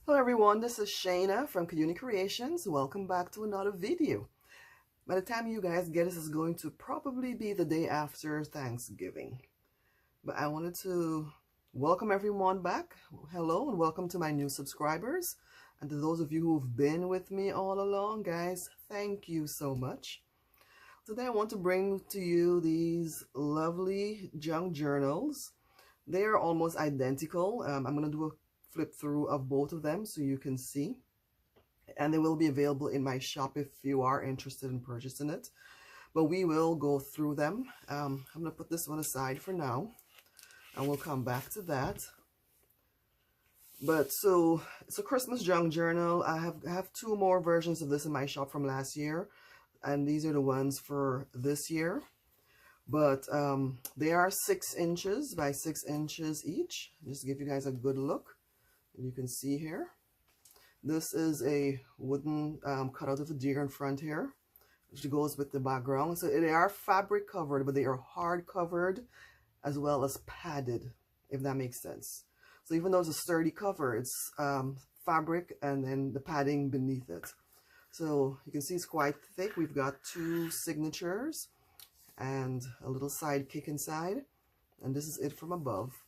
Hello everyone, this is Shayna from Kaiyuni Kreations. Welcome back to another video. By the time you guys get this is going to probably be the day after Thanksgiving. But I wanted to welcome everyone back. Hello and welcome to my new subscribers. And to those of you who've been with me all along, guys, thank you so much. Today I want to bring to you these lovely junk journals. They are almost identical. I'm going to do a flip through of both of them so you can see, and they will be available in my shop if you are interested in purchasing it, but we will go through them. I'm going to put this one aside for now and we'll come back to that. But so it's a Christmas junk journal. I have two more versions of this in my shop from last year, and these are the ones for this year. But they are 6 inches by 6 inches each, just to give you guys a good look. You can see here, this is a wooden cutout of a deer in front here, which goes with the background. So they are fabric covered, but they are hard covered as well as padded, if that makes sense. So even though it's a sturdy cover, it's fabric and then the padding beneath it. So you can see it's quite thick. We've got 2 signatures and a little side kick inside, and this is it from above.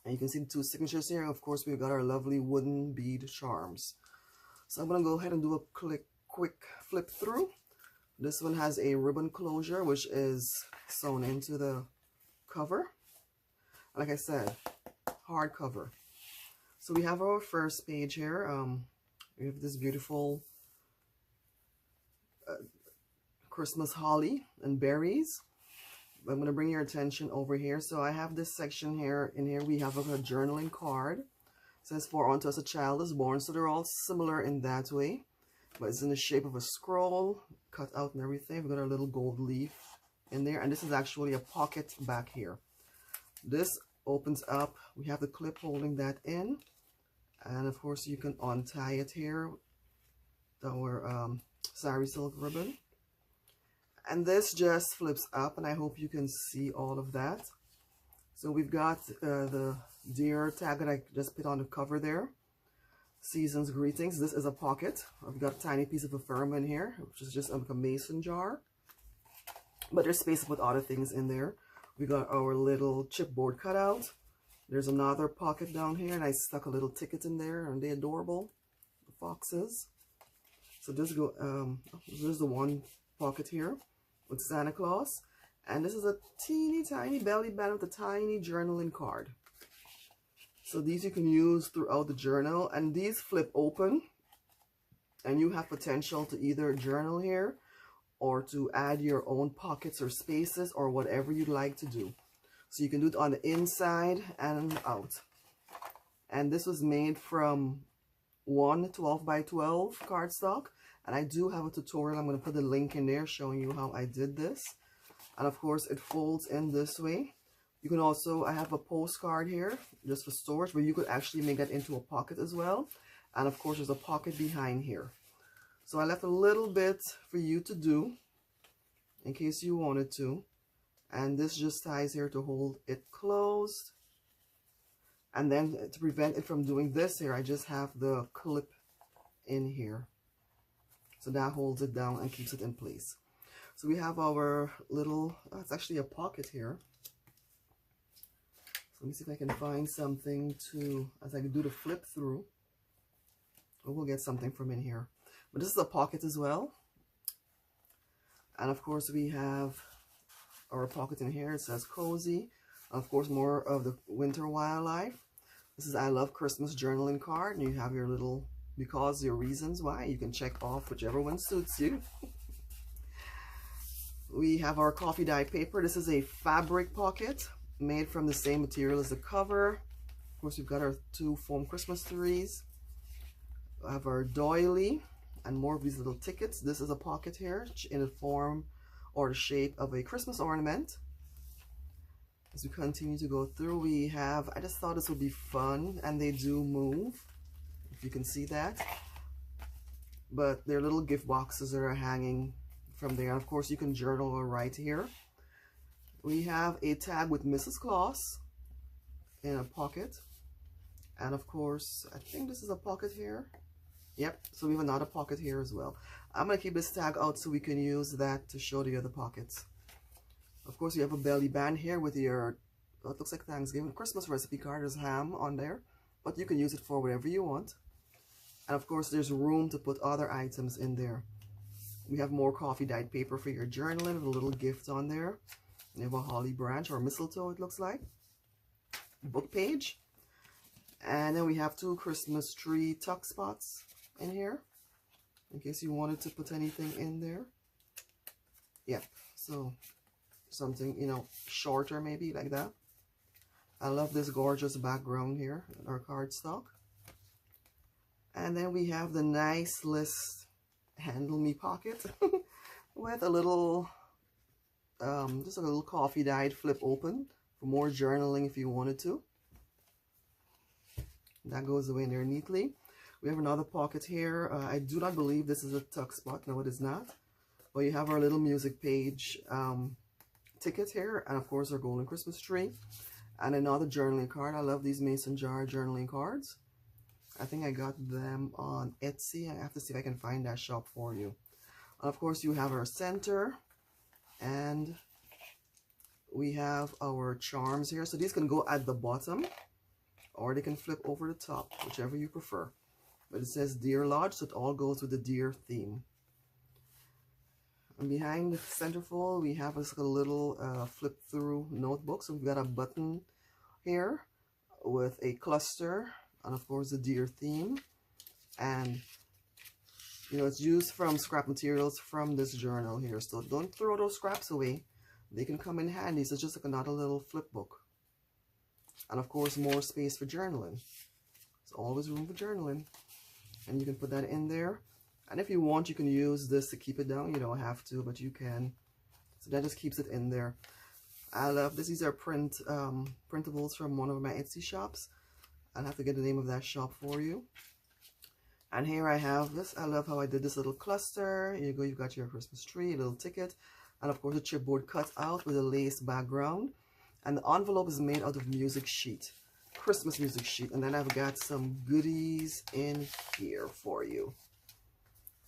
And you can see the 2 signatures here. Of course, we've got our lovely wooden bead charms. So I'm going to go ahead and do a quick flip through. This one has a ribbon closure, which is sewn into the cover. Like I said, hard cover. So we have our first page here. We have this beautiful Christmas holly and berries. I'm going to bring your attention over here. So I have this section here. In here we have a journaling card. It says, "For unto us a child is born." So they're all similar in that way, but it's in the shape of a scroll, cut out and everything. We've got our little gold leaf in there, and this is actually a pocket back here. This opens up. We have the clip holding that in, and of course you can untie it here, our sari silk ribbon. And this just flips up, and I hope you can see all of that. So we've got the deer tag that I just put on the cover there. Season's greetings. This is a pocket. I've got a tiny piece of ephemera in here, which is just like a mason jar. But there's space to put other things in there. We got our little chipboard cutout. There's another pocket down here, and I stuck a little ticket in there. Aren't they adorable? The foxes. So this there's the one pocket here with Santa Claus, and this is a teeny tiny belly band with a tiny journaling card. So these you can use throughout the journal, and these flip open, and you have potential to either journal here or to add your own pockets or spaces or whatever you'd like to do. So you can do it on the inside and out. And this was made from 1 12 by 12 cardstock. And I do have a tutorial. I'm going to put the link in there showing you how I did this. And of course, it folds in this way. You can also, I have a postcard here just for storage, but you could actually make that into a pocket as well. And of course, there's a pocket behind here. So I left a little bit for you to do in case you wanted to. And this just ties here to hold it closed. And then to prevent it from doing this here, I just have the clip in here. So that holds it down and keeps it in place. So we have our little, it's actually a pocket here. So let me see if I can find something to, as I do the flip through. Oh, we'll get something from in here. But this is a pocket as well. And of course we have our pocket in here. It says cozy. Of course, more of the winter wildlife. This is I Love Christmas journaling card. And you have your little, because your reasons why. You can check off whichever one suits you. We have our coffee dye paper. This is a fabric pocket made from the same material as the cover. Of course, we've got our 2 foam Christmas trees. We have our doily and more of these little tickets. This is a pocket here in the form or the shape of a Christmas ornament. As we continue to go through, we have, I just thought this would be fun, and they do move, if you can see that. But they're little gift boxes that are hanging from there. And of course, you can journal or write here. We have a tag with Mrs. Claus in a pocket. And of course, I think this is a pocket here. Yep, so we have another pocket here as well. I'm going to keep this tag out so we can use that to show the other pockets. Of course, you have a belly band here with your, well, it looks like Thanksgiving Christmas recipe card. There's ham on there, but you can use it for whatever you want. And of course, there's room to put other items in there. We have more coffee dyed paper for your journaling with a little gift on there. You have a holly branch or mistletoe, it looks like. Book page. And then we have 2 Christmas tree tuck spots in here, in case you wanted to put anything in there. Yep, so something, you know, shorter maybe, like that. I love this gorgeous background here in our cardstock. And then we have the nice list handle me pocket with a little, just a little coffee dyed flip open for more journaling if you wanted to. That goes away in there neatly. We have another pocket here. I do not believe this is a tuck spot. No, it is not. But you have our little music page ticket here, and of course our golden Christmas tree, and another journaling card. I love these mason jar journaling cards. I think I got them on Etsy. I have to see if I can find that shop for you. And of course you have our center, and we have our charms here. So these can go at the bottom, or they can flip over the top, whichever you prefer. But it says Deer Lodge, so it all goes with the deer theme. And behind the centerfold, we have a little flip-through notebook. So we've got a button here with a cluster, and of course the deer theme. And, you know, it's used from scrap materials from this journal here. So don't throw those scraps away. They can come in handy. So it's just like another little flip book. And of course, more space for journaling. There's always room for journaling. And you can put that in there. And if you want, you can use this to keep it down. You don't have to, but you can. So that just keeps it in there. I love this. These are printables from one of my Etsy shops. I'll have to get the name of that shop for you. And here I have this. I love how I did this little cluster. Here you go. You've got your Christmas tree, a little ticket. And of course, a chipboard cut out with a lace background. And the envelope is made out of music sheet. Christmas music sheet. And then I've got some goodies in here for you.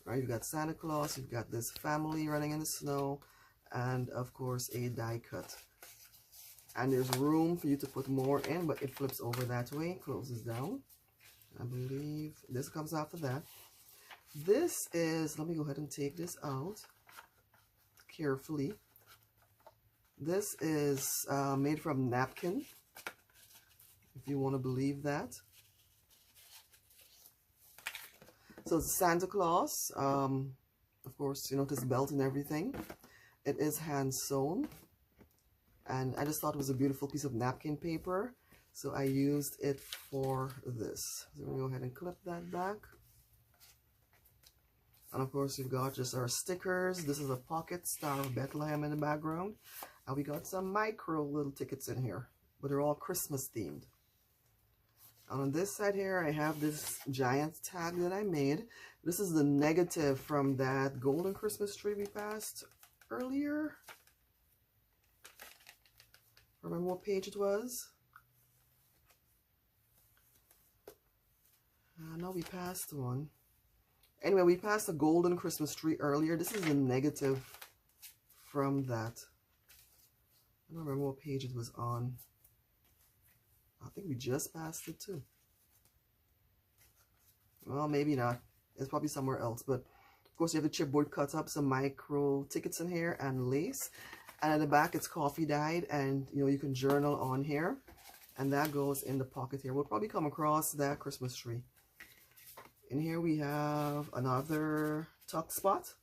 Right, you've got Santa Claus, you've got this family running in the snow, and of course a die cut. And there's room for you to put more in, but it flips over that way, closes down. I believe this comes after that. This is, let me go ahead and take this out carefully. This is made from napkin, if you want to believe that. So it's Santa Claus, of course, you know, this belt and everything. It is hand sewn, and I just thought it was a beautiful piece of napkin paper, so I used it for this. So we'll go ahead and clip that back. And of course, we've got just our stickers. This is a pocket Star of Bethlehem in the background, and we got some micro little tickets in here, but they're all Christmas themed. On this side here, I have this giant tag that I made. This is the negative from that golden Christmas tree we passed earlier. Remember what page it was? No, we passed one. Anyway, we passed a golden Christmas tree earlier. This is the negative from that. I don't remember what page it was on. I think we just passed it too. Well, maybe not. It's probably somewhere else. But of course, you have the chipboard cut up, some micro tickets in here, and lace. And at the back, it's coffee dyed, and you know you can journal on here, and that goes in the pocket here. We'll probably come across that Christmas tree. In here we have another tuck spot,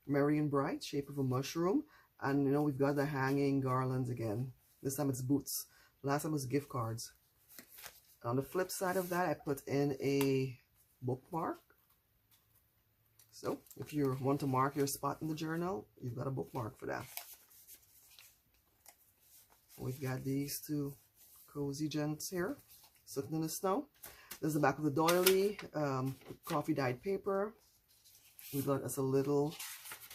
merry and bright, shape of a mushroom, and you know we've got the hanging garlands again. This time it's boots. Last time was gift cards. On the flip side of that, I put in a bookmark. So if you want to mark your spot in the journal, you've got a bookmark for that. We've got these 2 cozy gents here, sitting in the snow. There's the back of the doily, coffee dyed paper. We've got us a little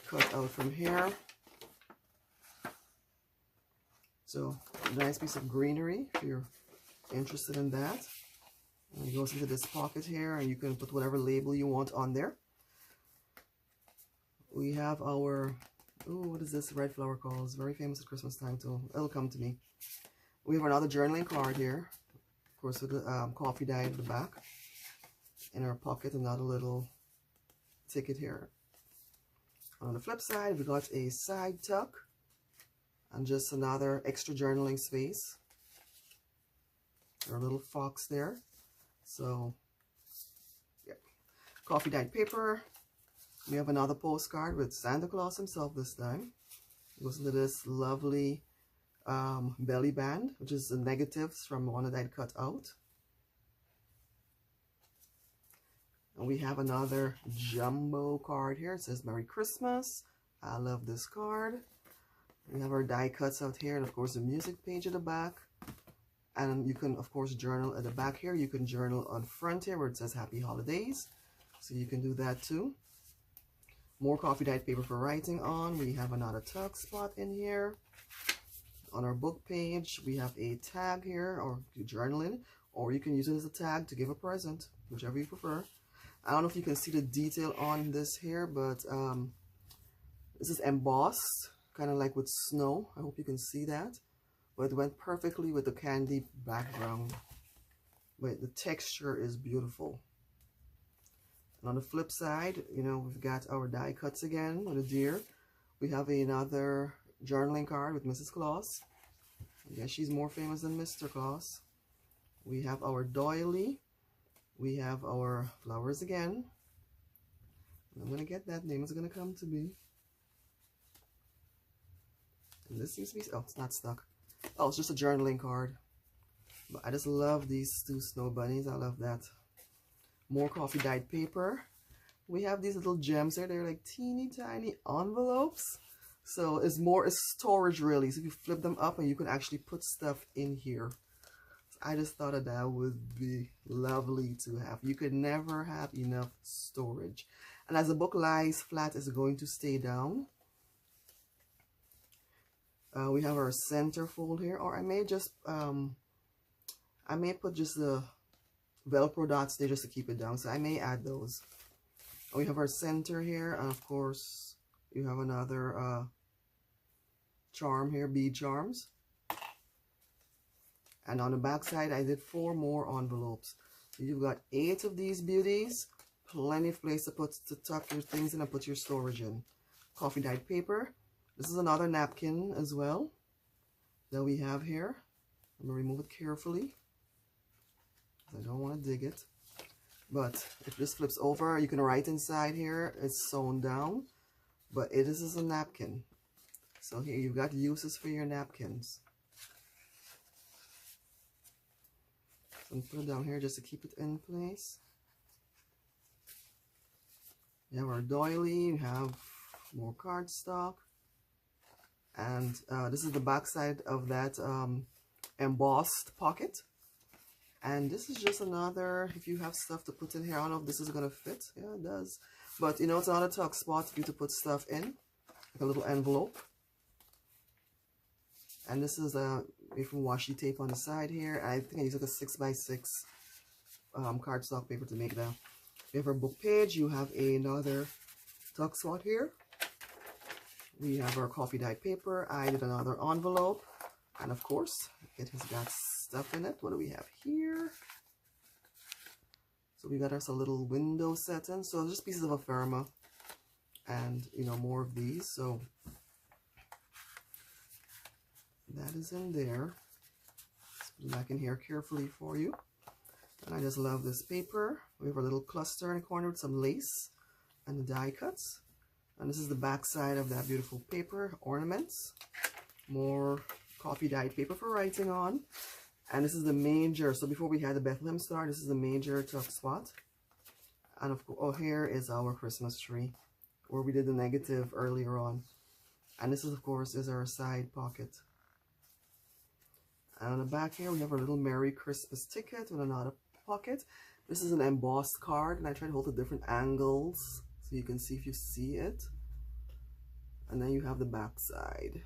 cut out from here. So, nice piece of greenery if you're interested in that. And it goes into this pocket here, and you can put whatever label you want on there. We have our, oh, what is this red flower called? It's very famous at Christmas time too. It'll come to me. We have another journaling card here, of course, with the coffee dye at the back. In our pocket, another little ticket here. On the flip side, we got a side tuck and just another extra journaling space. Our little fox there. So, yeah. Coffee dyed paper. We have another postcard with Santa Claus himself this time. It goes into this lovely belly band, which is the negatives from one that I'd cut out. And we have another jumbo card here. It says Merry Christmas. I love this card. We have our die cuts out here, and of course the music page at the back. And you can of course journal at the back here. You can journal on front here where it says Happy Holidays. So you can do that too. More coffee dyed paper for writing on. We have another tuck spot in here. On our book page, we have a tag here, or journaling, or you can use it as a tag to give a present, whichever you prefer. I don't know if you can see the detail on this here, but this is embossed, kind of like with snow. I hope you can see that. But it went perfectly with the candy background. But the texture is beautiful. And on the flip side, you know, we've got our die cuts again with a deer. We have another journaling card with Mrs. Claus. I guess she's more famous than Mr. Claus. We have our doily. We have our flowers again. I'm going to get that name. It's going to come to me. And this seems to be... Oh, it's not stuck. Oh, it's just a journaling card. But I just love these two snow bunnies. I love that. More coffee dyed paper. We have these little gems here. They're like teeny tiny envelopes. So it's more a storage really. So if you flip them up and you can actually put stuff in here. So I just thought that would be lovely to have. You could never have enough storage. And as the book lies flat, it's going to stay down. We have our center fold here, or I may just I may put just the Velcro dots there just to keep it down, so I may add those. We have our center here, and of course you have another charm here, bead charms. And on the back side I did 4 more envelopes. So you've got 8 of these beauties, plenty of place to tuck your things in and put your storage in. Coffee dyed paper. This is another napkin as well that we have here. I'm going to remove it carefully. I don't want to dig it. But if this flips over, you can write inside here. It's sewn down. But this is a napkin. So here you've got uses for your napkins. So I'm going to put it down here just to keep it in place. We have our doily. We have more cardstock. And this is the back side of that embossed pocket. And this is just another, if you have stuff to put in here, I don't know if this is going to fit. Yeah, it does. But, you know, it's another tuck spot for you to put stuff in. Like a little envelope. And this is made from washi tape on the side here. I think I used like a 6x6 cardstock paper to make that. We have our book page. You have another tuck spot here. We have our coffee dyed paper. I did another envelope. And of course, it has got stuff in it. What do we have here? So we got us a little window setting. So just pieces of ephemera. And, you know, more of these. So that is in there. Let's put it back in here carefully for you. And I just love this paper. We have a little cluster in the corner with some lace and the die cuts. And this is the back side of that beautiful paper, ornaments. More coffee dyed paper for writing on. And this is the manger. So before we had the Bethlehem star, this is the manger tuck spot. And of course, oh, here is our Christmas tree, where we did the negative earlier on. And this is, of course, is our side pocket. And on the back here, we have our little Merry Christmas ticket with another pocket. This is an embossed card, and I tried to hold it different angles so you can see if you see it. And then you have the back side.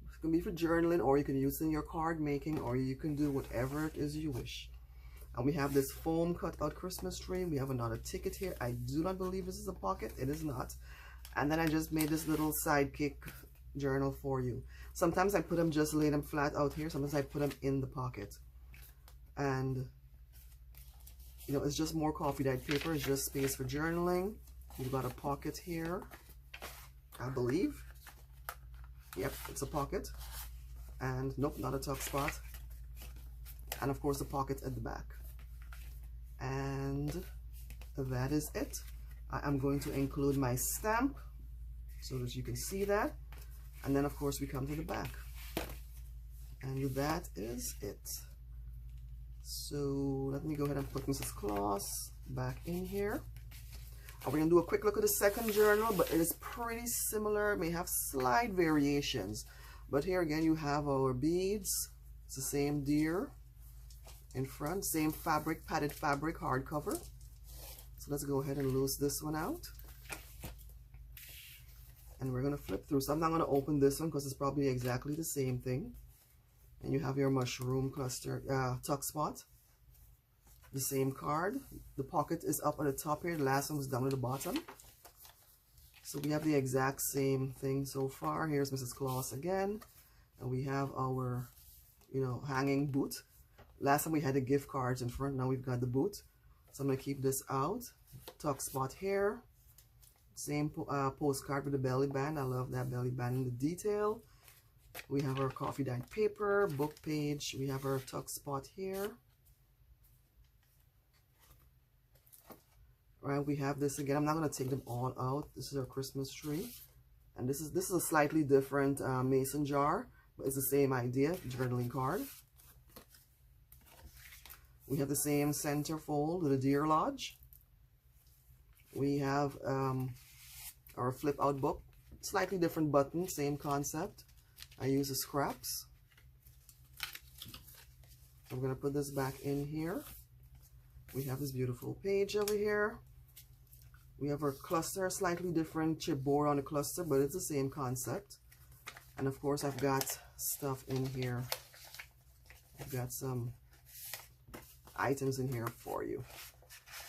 It can be for journaling, or you can use it in your card making, or you can do whatever it is you wish. And we have this foam cut out Christmas tree. We have another ticket here. I do not believe this is a pocket. It is not. And then I just made this little sidekick journal for you. Sometimes I put them, just lay them flat out here. Sometimes I put them in the pocket. And, you know, it's just more coffee dyed paper. It's just space for journaling. You've got a pocket here, I believe. Yep, it's a pocket. And nope, not a tuck spot. And of course, a pocket at the back. And that is it. I am going to include my stamp so that you can see that. And then of course we come to the back. And that is it. So let me go ahead and put Mrs. Claus back in here. And we're going to do a quick look at the second journal, but it is pretty similar. It may have slight variations. But here again you have our beads. It's the same deer in front, same fabric, padded fabric, hardcover. So let's go ahead and loose this one out. And we're going to flip through. So I'm not going to open this one because it's probably exactly the same thing. And you have your mushroom cluster, tuck spot. The same card. The pocket is up at the top here. The last one was down at the bottom. So we have the exact same thing so far. Here's Mrs. Claus again. And we have our, you know, hanging boot. Last time we had the gift cards in front. Now we've got the boot. So I'm going to keep this out. Tuck spot here. Same postcard with the belly band. I love that belly band in the detail. We have our coffee dyed paper, book page. We have our tuck spot here. Right, we have this again. I'm not going to take them all out. This is our Christmas tree. And this is a slightly different mason jar, but it's the same idea, journaling card. We have the same center fold with a deer lodge. We have our flip out book, slightly different button, same concept. I use the scraps. I'm going to put this back in here. We have this beautiful page over here. We have our cluster, slightly different chipboard on the cluster, but it's the same concept. And of course, I've got stuff in here. I've got some items in here for you.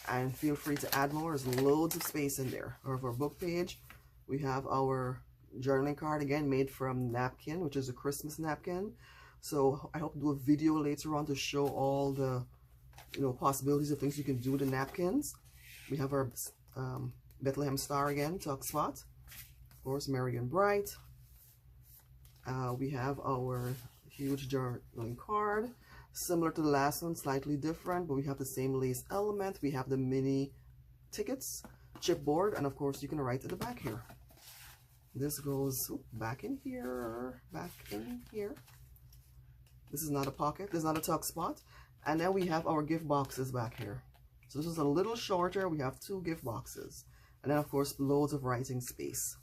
And feel free to add more. There's loads of space in there. Or for our book page, we have our journaling card again, made from napkin, which is a Christmas napkin. So I hope to do a video later on to show all the, you know, possibilities of things you can do with the napkins. We have our Bethlehem star again, tuck spot. Of course, Merry and Bright. We have our huge journaling card, similar to the last one, slightly different, but we have the same lace element. We have the mini tickets, chipboard, and of course you can write at the back here. This goes back in here, back in here. This is not a pocket, this is not a tuck spot. And then we have our gift boxes back here. So this is a little shorter. We have 2 gift boxes. And then of course, loads of writing space.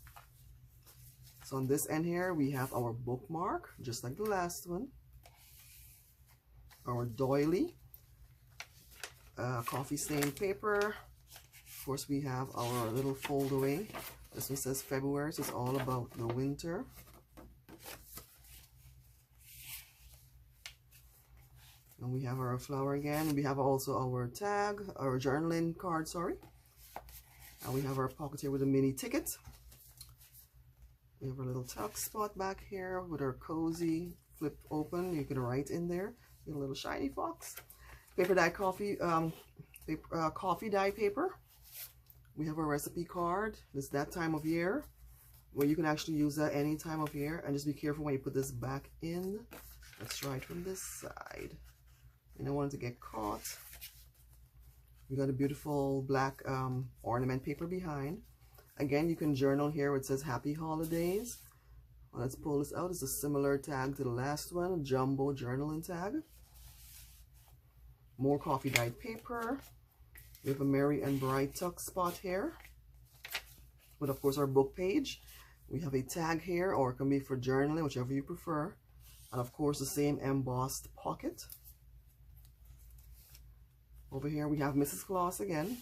So on this end here, we have our bookmark, just like the last one. Our doily, coffee stained paper. Of course, we have our little fold away. This one says February, so it's all about the winter. And we have our flower again. We have also our tag, our journaling card, sorry. And we have our pocket here with a mini ticket. We have our little tuck spot back here with our cozy flip open. You can write in there. Get a little shiny fox. Paper dye coffee, coffee dye paper. We have our recipe card. It's that time of year where you can actually use that any time of year. And just be careful when you put this back in. Let's try it from this side. You don't want it to get caught. We got a beautiful black ornament paper behind. Again, you can journal here where it says Happy Holidays. Well, let's pull this out. It's a similar tag to the last one, a jumbo journaling tag. More coffee dyed paper. We have a Merry and Bright tuck spot here. With of course our book page. We have a tag here, or it can be for journaling, whichever you prefer. And of course the same embossed pocket. Over here we have Mrs. Claus again.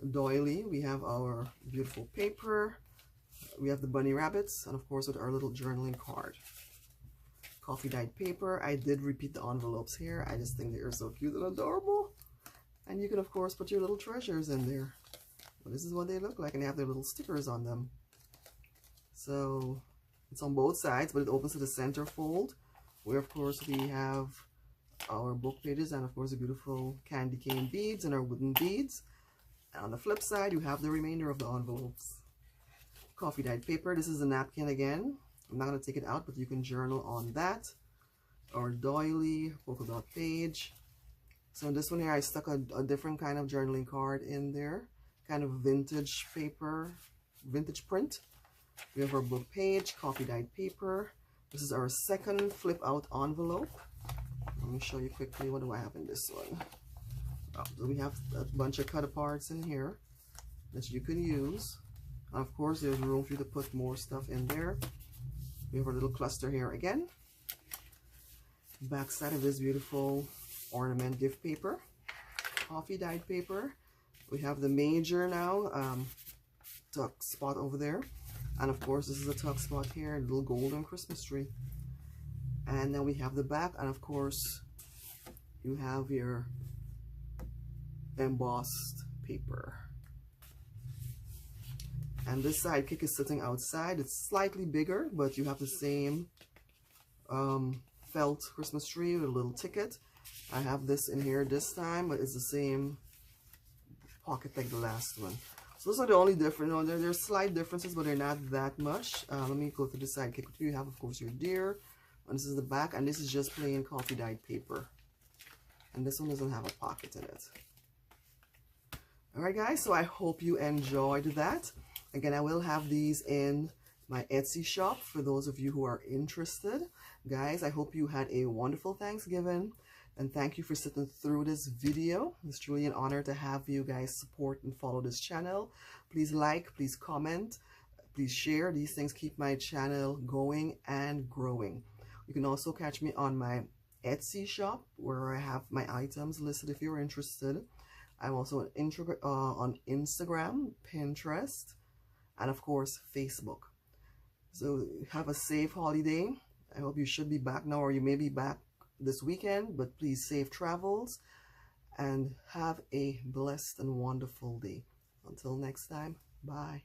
Doily, we have our beautiful paper. We have the bunny rabbits, and of course with our little journaling card. coffee dyed paper. I did repeat the envelopes here. I just think they are so cute and adorable. And you can, of course, put your little treasures in there. Well, this is what they look like, and they have their little stickers on them. So it's on both sides, but it opens to the center fold, where, of course, we have our book pages and, of course, the beautiful candy cane beads and our wooden beads. And on the flip side, you have the remainder of the envelopes. Coffee dyed paper. This is a napkin again. I'm not going to take it out, but you can journal on that. Our doily, polka dot page. So in this one here, I stuck a different kind of journaling card in there. Kind of vintage paper, vintage print. We have our book page, coffee dyed paper. This is our second flip out envelope. Let me show you quickly what do I have in this one. So we have a bunch of cut aparts in here that you can use. Of course, there's room for you to put more stuff in there. We have our little cluster here again. Back side of this beautiful ornament gift paper. Coffee dyed paper. We have the major now, tuck spot over there. And of course, this is a tuck spot here, a little golden Christmas tree. And then we have the back, and of course, you have your embossed paper. And this sidekick is sitting outside. It's slightly bigger, but you have the same felt Christmas tree with a little ticket. I have this in here this time, but it's the same pocket like the last one. So those are the only different. No, there's slight differences, but they're not that much. Let me go to the sidekick. You have, of course, your deer. And this is the back, and this is just plain coffee dyed paper. And this one doesn't have a pocket in it. Alright guys, so I hope you enjoyed that. Again, I will have these in my Etsy shop for those of you who are interested. Guys, I hope you had a wonderful Thanksgiving, and thank you for sitting through this video. It's truly an honor to have you guys support and follow this channel. Please like, please comment, please share. These things keep my channel going and growing. You can also catch me on my Etsy shop where I have my items listed if you're interested. I'm also on Instagram, Pinterest, and of course Facebook. So have a safe holiday. I hope you should be back now, or you may be back this weekend, but please safe travels and have a blessed and wonderful day. Until next time, bye.